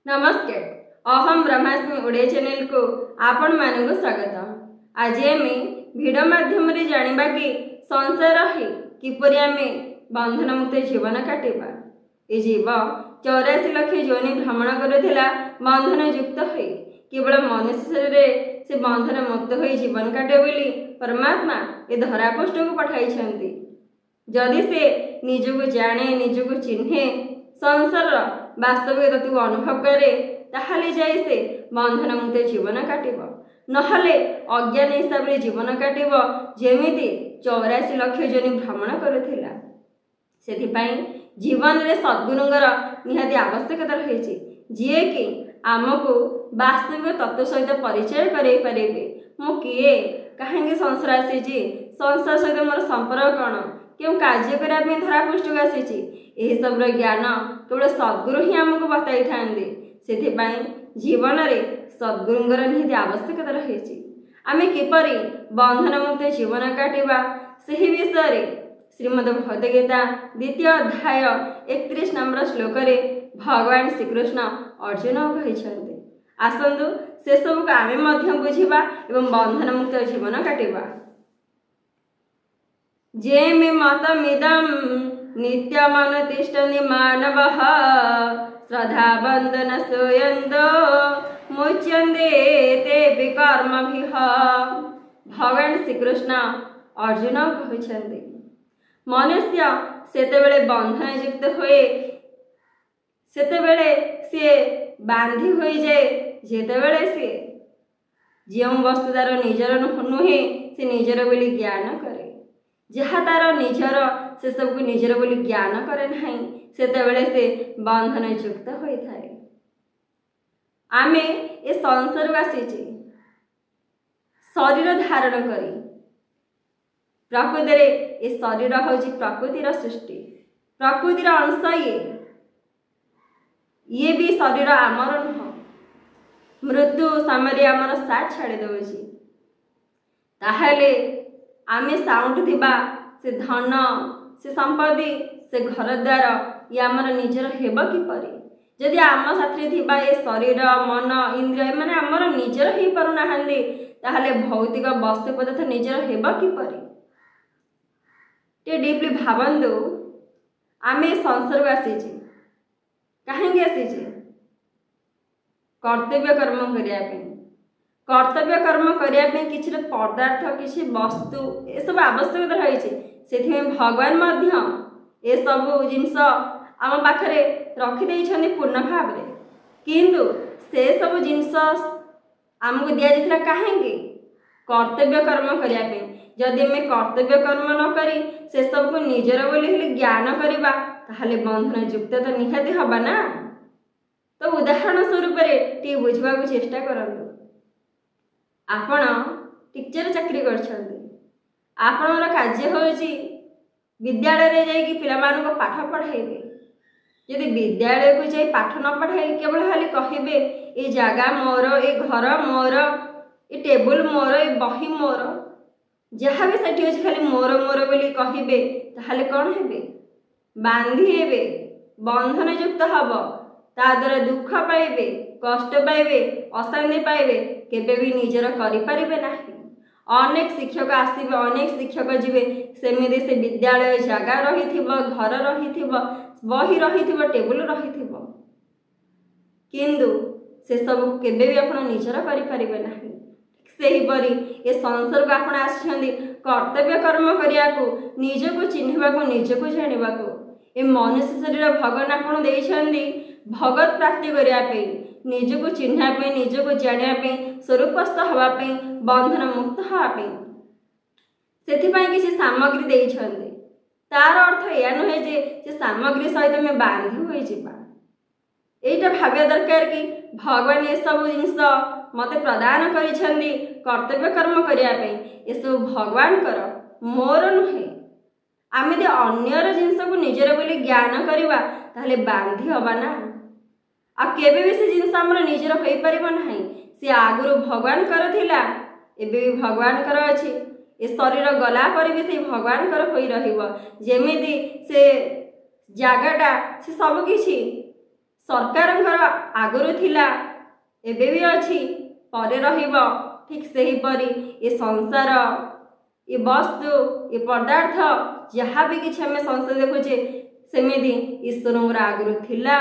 नमस्कार। अहम ब्रह्मास्मि ओडिया चैनल को आपण मानक स्वागत। आज आम भिडियो माध्यम जानिबा कि संसार ही किपरि आमे बंधन मुक्त जीवन काटिबा। ए जीव 84 लाख योनि भ्रमण करथिला बंधन युक्त होई केवल मनुष्य शरीर से बंधन मुक्त होई जीवन काटे बोली परमात्मा ए धरापृष्ठ को पठाइछन्ति। जदि से निजको जाने निजको चिन्हे संसार वास्तविक तत्व अनुभव करे ताहले जाई से बंधन मुक्त जीवन काटिब, नहले अज्ञान हिसाब से जीवन काटिब जेमिति 84 लाख योनि भ्रमण करुथिला। सेथिपाई जीवन रे सद्गुरुंगर निहाती आवश्यकता रही जी कि आमको वास्तविक तत्व सहित परिचय करे पारिबे। मु किए कहीं संसार आसी संसार सहित मोर संपर्क कौन क्यों कार्य करने धरापृष्ठ को आसी यही सब ज्ञान केवल सद्गुरु ही आमको बताई था। जीवन में सद्गुरुंगर निहाती आवश्यकता रही आमे किपरि बंधन मुक्त जीवन काटिबा सही विषय श्रीमद् भगवद गीता द्वितीय अध्याय 31 नंबर श्लोक रे भगवान श्रीकृष्ण अर्जुन कहिछन्ते। आसंतु से सब को आमे मध्य बुझिबा एवं बंधन मुक्त जीवन काटिबा। जेमे मतमिदं नित्यमनुतिष्ठन्ति मानवः श्रद्धा बंधन सोयन्दो मुच्यन्ते ते विकर्मभिः। भगवान श्रीकृष्ण अर्जुन कहिछन्ते मनुष्य सेतेबेले बंधन युक्त हुए सेतेबेले से बांधी होई जाए जेतेबेले से जो वस्तु तार निजर नुहे से निजर बोली ज्ञान करे जहाँ तार निजर से सब को निजर बोली ज्ञान करे नहीं सेतेबेले से बंधन युक्त होई थाए। आमे ए संसार आसीचे शरीर धारण करी प्रकृति ये शरीर हूँ प्रकृतिर सृष्टि प्रकृतिर अंश ये भी शरीर आमर नुह मृत्यु समय आमर साथ छाड़ी दौची ताहले आमे साउंड थिबा से धन से संपत्ति से घर द्वार ये आमर निजर हेब किपरि जदि आम साथी थिबा ये शरीर मन इंद्रिय माने आमर निजर ही पारु नाहांदी ताहले भौतिक वस्तु पदार्थ निजर हेब किपरि टे डीपली भावंदु आमे संसार आसीचे कहीं आसीचे कर्तव्य कर्म कर्तव्य कर्म करने किसी पदार्थ किसी वस्तु ये सब आवश्यकता रही से भगवान मध्य ये सब जिनस आम पाखरे रखिदे पूर्ण भाव किंतु से सब जिनस आमको दि जाता कहीं कर्तव्य कर्म करने जदि आम कर्तव्य कर्म न करी से सब को निजर बोली ज्ञान करवा ताहले बंधन युक्त तो निहाती हबा ना। तो उदाहरण स्वरूप टी बुझा चेष्टा करंतु आपण टीचर चाकरी करछन्ते आपणर कार्य होची विद्यालय रे जाई पिलामानको पाठ पढ़ाइबे यदि विद्यालय को जाई पाठ न पढ़ाई केवल खाली कहिबे ए जगह मोर ए घर मोर ए टेबुल मोर ए बही मोर जहाँ भी सेठी अच्छे खाली मोर मोर बोली कहिबे ताहले कौन हेबे बांधी हेबे बंधन युक्त हब ता द्वारा दुख पाइबे कष्ट पाइबे अशांति पाइबे केबे भी निजर करि परिबे नाही। अनेक शिक्षक आसीबे अनेक शिक्षक जीवे सेमिदे से विद्यालय जगह रहिथिबो घर रहिथिबो बही रहिथिबो टेबुल रहिथिबो किंतु से सब केबे भी आपण निजर करि परिबे नाही। सेहीपरि ये संसार को आपण आछन्ती कर्तव्य कर्म करिया को निजको चिन्हवा को निजको जानिबा को ए मनुष्य शरीर भगवान आपण देइछन्ती भगत प्राप्ति करिया पे निजको चिन्हा पे निजको जानिया पे स्वरूपस्थ हवा पे बंधन मुक्त हवा पे सेथिपाई किसी सामग्री देइछन्ती तार अर्थ या नहे जे सामग्री सहित में बांधी होई जिबा एटा भाव्य दरकार कि भगवान ये सब जिनस मते प्रदान करिछन्ती कर्तव्य कर्म करिया पे ये सब भगवान कर मोर नुहे आमे दे अन्यर जिनस को निजर बोली ज्ञान करवा ताहले बांधी हबा ना आ केबे भी से जिनस हमर निजर होई परिबो नाही से आगुरु भगवान कर थिला एबे भी भगवान कर अछि ए शरीर गला पर भी से भगवान कर होई रहिबो जेमिति से जागाटा से सब किछि सरकारଙ୍କର आगुरु थिला एबे भी अछि परे रहिबो ठीक सही परी ए संसार ये वस्तु ये पदार्थ जहाँ भी किछि हमें संसार देखुचे सेमिति ईश्वर आगुरु थिला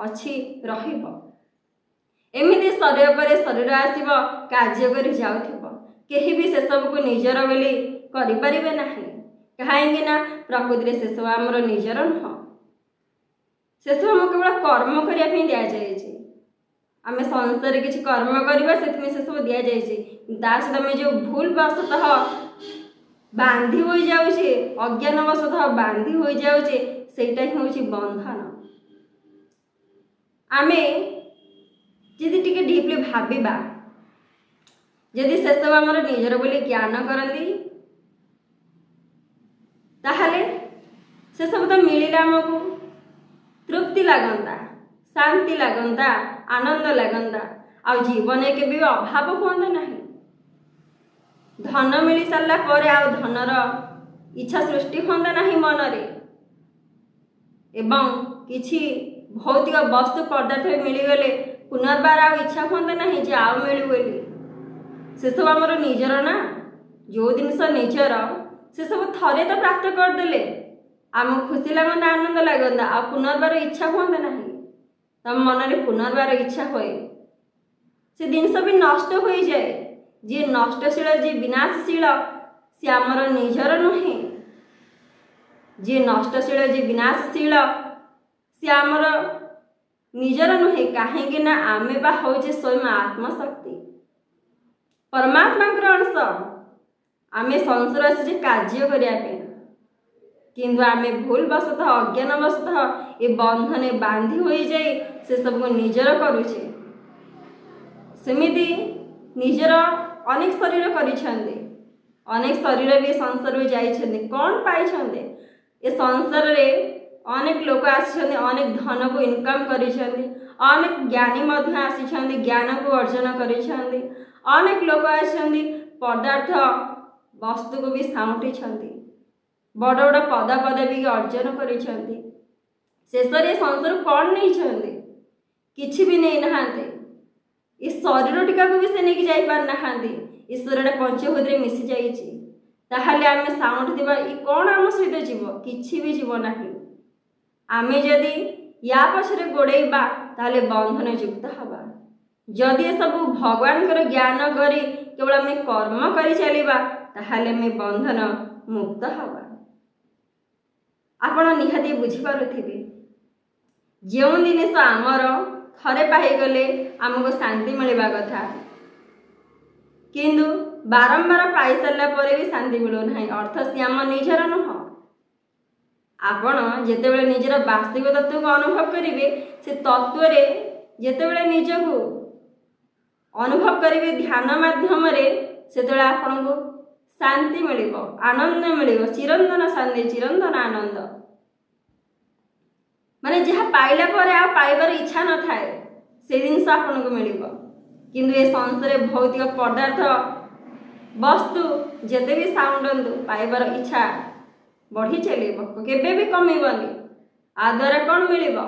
अछि रहिबो एमिति शरीर पर शरीर आसीबो कार्य करि जाउथिबो केही भी से सब को निजर बोली करि परिबे नाही काहेकि ना प्रकृति से सब हमर निजर न से सब हम केवल कर्म करिया पे दिया जाय छै आमे संसार किछि कर्म करबा सेथि से सब दिया जाय छै ता से हमें जो भूल वशतः बांधी हो जाउ छै अज्ञान वशतः बांधी हो जाउ छै सेटा ही होछि बंधन आमे जदि टिके डीपली भाबिबा जदि से सब हमर निजर बोली ज्ञान करंदी ताहले से सब तो मिलिला हमको तृप्ति लागंता शांति लागंता आनंद लागंता आ जीवन के भी अभाव होंदा नहीं धन मिली सारा पर आ धनर इच्छा सृष्टि होंदा नहीं मन रे एवं किछि भौतिक वस्तु पदार्थ मिली गले पुनर्बार आ इच्छा होंदा नहीं जे आ मिलु बोली से सब हमर निजर ना जो जिनस निजर से सब थरे तो प्राप्त कर देले आम खुशी लगंदा आनंद लगंदा आ पुनर्बार इच्छा होंदा नहीं तम मन रे पुनर्बार इच्छा होए से जिनस भी नष्ट हो जाए जे नष्टशील जे विनाशशील से आमर निजर नुहे जे नष्टशील जे विनाशशील से आमर निजर नुहे काहेकि ना आमे बा होचे स्वयं आत्मशक्ति परमात्मा अंश आमे संसार से कार्य करिया पे किंतु आमे भूल वशतः अज्ञान वशतः ए बंधने बांधी हो जाए से सब को निजर करुचे सेमिति निजर अनेक शरीर करिछन्ते अनेक शरीर भी संसार जाइछन्ते कौन पाइछन्ते ए संसार रे अनेक लोक आसिछन्ते अनेक धन को इनकम करिछन्ते अनेक ज्ञानी मध्य आसिछन्ते ज्ञान को अर्जन करिछन्ते अनेक लोक आसिछन्ते पदार्थ वस्तु को भी साउंटिछन्ते बड़ बड़ पद पदवी अर्जन करिछन्ते शेषरे संसार कौन नहीं छन्ते किछि भी नहीं नहांते इस शरीर टिका को भी से नहीं जाई पार नहांते ईश्वर पंचभूत मिसी जाइछि ताहले आमे साउंट दिबा ई कोन आम सहित जीव किछि भी जीव नाही आमे जदि या पछरे गोड़ेबा ताहले बंधन युक्त हबा जदि सब भगवान कर ज्ञान करी केवल आमे कर्म करी चलीबा ताहले आमे बंधन मुक्त हबा आपण निहाती बुझी पारुथिबे जो जिनिस आमर थरे पाई गले आमको शांति मिलवा कथा किंतु बारंबार पाई सारा पर भी शांति मिलू ना अर्थ सी आम निजर नुह आपण जेतेबेले निजर वास्तविक तत्व को अनुभव करेंगे से तत्व रे जेतेबेले निज को अनुभव करेंगे ध्यान माध्यम से आपण को शांति मिलिबो आनंद मिलिबो चिरंतन शांति चिरंतन आनंद माने जहाँ पाइला पर आ पाइबार इच्छा न थाए से जिनस आपन को मिलिबो किंतु ए संसार भौतिक पदार्थ वस्तु जेते भी साउंडंतु पाइबार इच्छा बढ़ी चलिबो केबे भी कमीबनी आ द्वारा कौन मिलिबो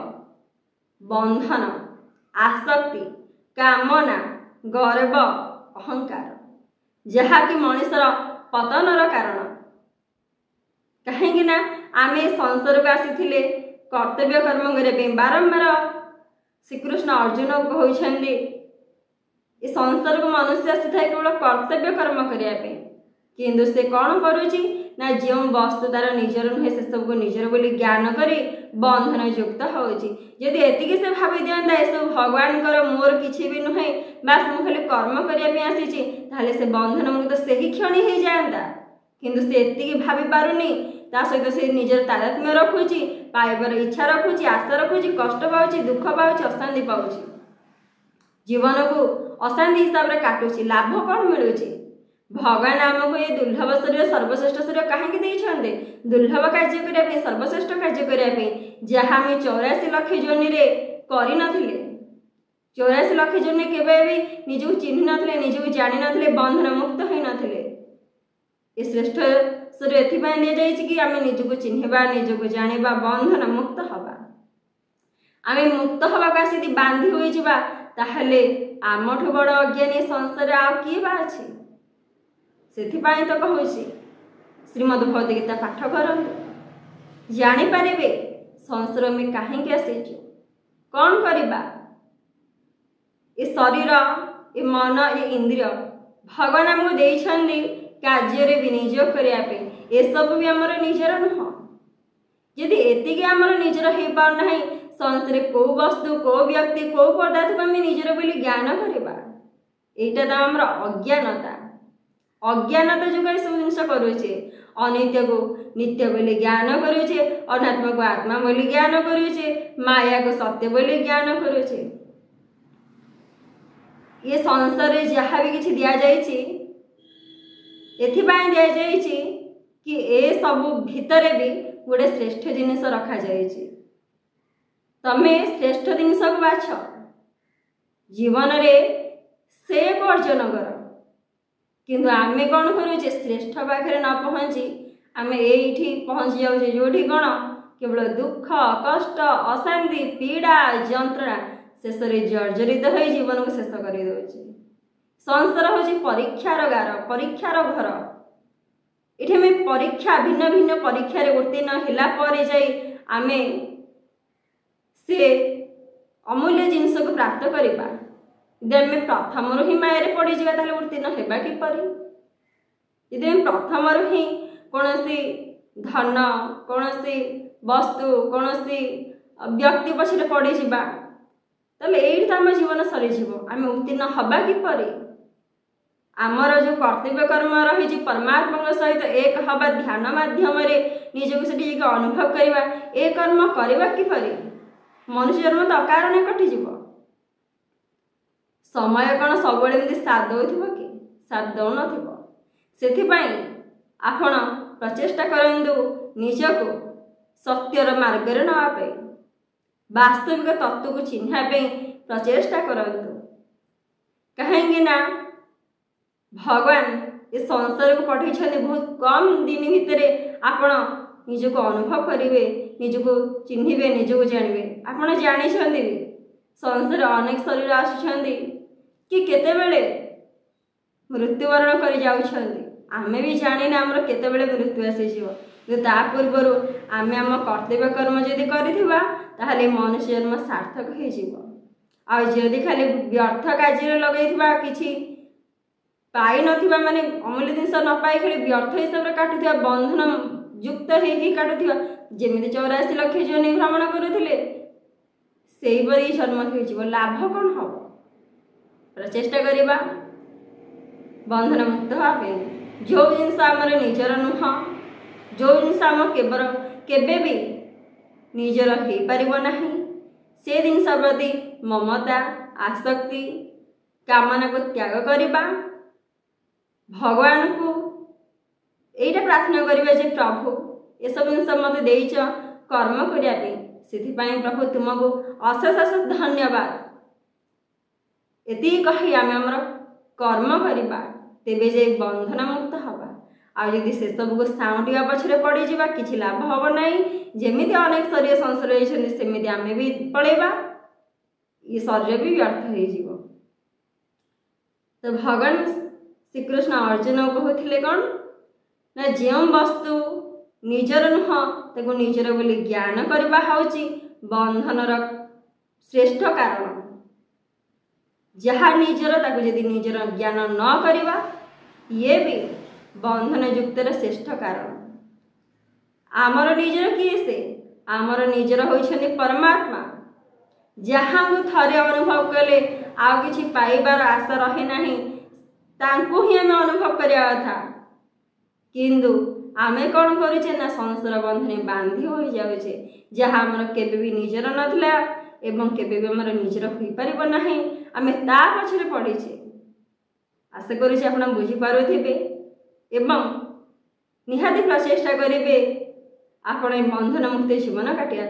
बंधन आसक्ति कामना गर्व अहंकार जहाँ कि मनुष्यर पतनर कारण कहीं ना आमे संसार को आसी कर्तव्य कर्म करने बारंबार श्रीकृष्ण अर्जुन को कहते ये संसार को मनुष्य आसी था केवल कर्तव्य कर्म करने किंतु से कौन करुच्ची ना जो वस्तु तार निजर नुहे से सब को निजर बोली ज्ञान करी बंधन युक्त होची यदि एतिकी से भावी दियंता ए सब भगवान कर मोर किछि भी नुहे बास मु खाली कर्म करिया पे आसीची ताले से बंधन मुक्त से ही क्षणी हो जाएंदा किंतु से एतिकी भावी पारुनी ता सहित से निजर तादात्म्य रखुची पाइबार इच्छा रखुची आशा रखुची कष्ट पाउची दुख पाउची अशांति पाउची जीवन को अशांति हिसाब रे काटुची लाभ कौन मिलुची भगवान आमको ये दुर्लभ शरीर सर्वश्रेष्ठ शरीर कहीं देते दुर्लभ कार्य करने सर्वश्रेष्ठ कार्य करने जहाँ आम 84 लाख जोनि रे करी नथिले 84 लाख जोनि केबे भी निजको चिन्ह नथिले निजको जानि नथिले बंधन मुक्त होई नथिले ए श्रेष्ठ शरीर एथिपाई दिया जाइछि कि आम निजको चिन्हबा निजको जानिबा बंधन मुक्त हवा आमे मुक्त हवाक आसी बांधी होई जिबा ताहले आमठु बड़ अज्ञानी संसार आ किए बा अछि। सेथिपाई तो कहूछि श्रीमद् भगवत गीता पाठ करंतु जानि पारिबे संसार में काहेकि आसीଛୁ, कौन करबा। ए शरीर ए मन ए इंद्रिय भगवान हमको देइछन्ति कार्य रे विनियोग करिया पे। ए सब भी हमर निजर नुह। यदि एतिके हमर निजर हे पार नहीं संसार को वस्तु को व्यक्ति को पदार्थ को हम निजर बोली ज्ञान करबा, एटा तो हमर अज्ञानता। अज्ञानता जो सब जिनस करुचे, अनित्य को नित्य बोली ज्ञान करुचे, अनात्मा को आत्मा बोली ज्ञान करुचे, माया को सत्य बोली ज्ञान करुचे। ये संसार रे जहाँ भी किछि दिया जाइछि एथिपाई दिया जाइछि कि ए सब भितरे भी गोटे श्रेष्ठ जिनिस रखा जाइछि। तमे श्रेष्ठ जिनिस को बाछ, जीवन रे से को अर्जन कर। किंतु आमे कौन करुचे श्रेष्ठ पाखे न पहुँची आमे एठी पहुँची जाउछे जोठी कौन केवल दुख कष्ट अशांति पीड़ा जंत्रणा शेष रे जर्जरित हो जीवन को शेष कर दउछे। संसार होची परीक्षार गार, परीक्षार घर। एठी में परीक्षा भिन्न भिन्न परीक्षा रे उत्तीर्ण होला परे जाई आमे से अमूल्य जिनिस को प्राप्त करिबा। यदि आम प्रथम ही माया पड़ जावा ताले उत्तीर्ण हेबा किपरि। यदि आम प्रथम ही कौन धन कौन वस्तु कौन व्यक्ति पछरे पड़ जावा ताले एठी तो आम जीवन सरीजिव, आम उत्तीर्ण हवा किपरि। आमर जो कर्तव्य कर्म रही परमात्मा सहित एक हवा ध्यान माध्यम निजक से अनुभव करवा, ए कर्म करवा किपरि। मनुष्य जन्म तो अकारण कटिଯିव। समय कौन सब साथ दौथिब कि साथ दौ नथिब। सेथिपाई आपण प्रचेष्टा करंतु निजको सत्यर मार्ग रे नवा पे, वास्तविक तत्व को चिन्हा पे प्रचेष्टा करंतु। कहेंगे ना भगवान ये संसार को पठेछन्ति बहुत कम दिन भितर आपण निजको अनुभव करिवे, निजको चिन्हिबे, निजको जानिबे। आपण जानिछन्ति संसार अनेक शरीर आसुछन्ति कि केतेबेले मृत्युवरण कर जाउछन्ति। आमे भी जानी ना हमर केतेबेले मृत्यु आसीजिव। कि ता पूर्वरु आमे हम कर्तव्य कर्म यदि करिथिबा ताहले मनुष्य जन्म सार्थक हो जिवो। आ यदि खाली व्यर्थ कार्य लगैथिबा किछि पाई नथिबा माने अमूल्य जिनिस न पाई खाली व्यर्थ हिसाब रे काटुथिबा, बंधन युक्त ही काटुथिबा, जेमिति 84 लाख जोनि भ्रमण करुथिले सेही परि जन्म हो जिवो। लाभ कोन हबो। प्रचेष्टा करिबा बंधन मुक्त होबे। जो जिनिस हमर निजर नुह, जो जिनिस हम केबे भी निजर हो पारिबो नाही, से जिनिस प्रति ममता आसक्ति कामना को त्याग करिबा। भगवान को एटा प्रार्थना करिबा जे प्रभु ये सब जिनिस मते देइछ कर्म करिया पे, सेथिपाई प्रभु तुमको अशेष अशेष धन्यवाद। एति कहि आमे हमर कर्म करिबा तेबे जे बंधन मुक्त हवा। आ यदि से सब को साउंटिया पछरे पड़ी जिबा किछि लाभ हबो नाही। जेमिति अनेक शरीर संसार होइछन्ति सेमिति आमे भी पळेबा, ये शरीर भी व्यर्थ हो जिवो। तो भगवान श्री कृष्ण अर्जुन कहथिले कौन ना जो वस्तु निजर नुह ताको निजर बोली ज्ञान करबा हउची बंधनर श्रेष्ठ कारण। जहाँ निजर ताको यदि निजर ज्ञान न करबा ये भी बंधन युक्तर श्रेष्ठ कारण। आमर निजर किए से आमर निजर होइछन्ति परमात्मा। जहाँ को थरे अनुभव कले आ किछि पाइबार आशा रहे नाही, तांको ही हमें अनुभव करिया था। किंतु आमे कौन करुचे ना संसार बंधने बांधी हो जाउछे, जहाँ हमर केबे भी निजर नथला एवं केबे भी हमर निजर होई परिबो नाही। आमे ता पछरे पड़ीछे। आशा करुचे आपण बुझी पारुथिबे एवं निहाती प्रचेष्टा करिवे आपण बंधन मुक्त जीवन काटिया।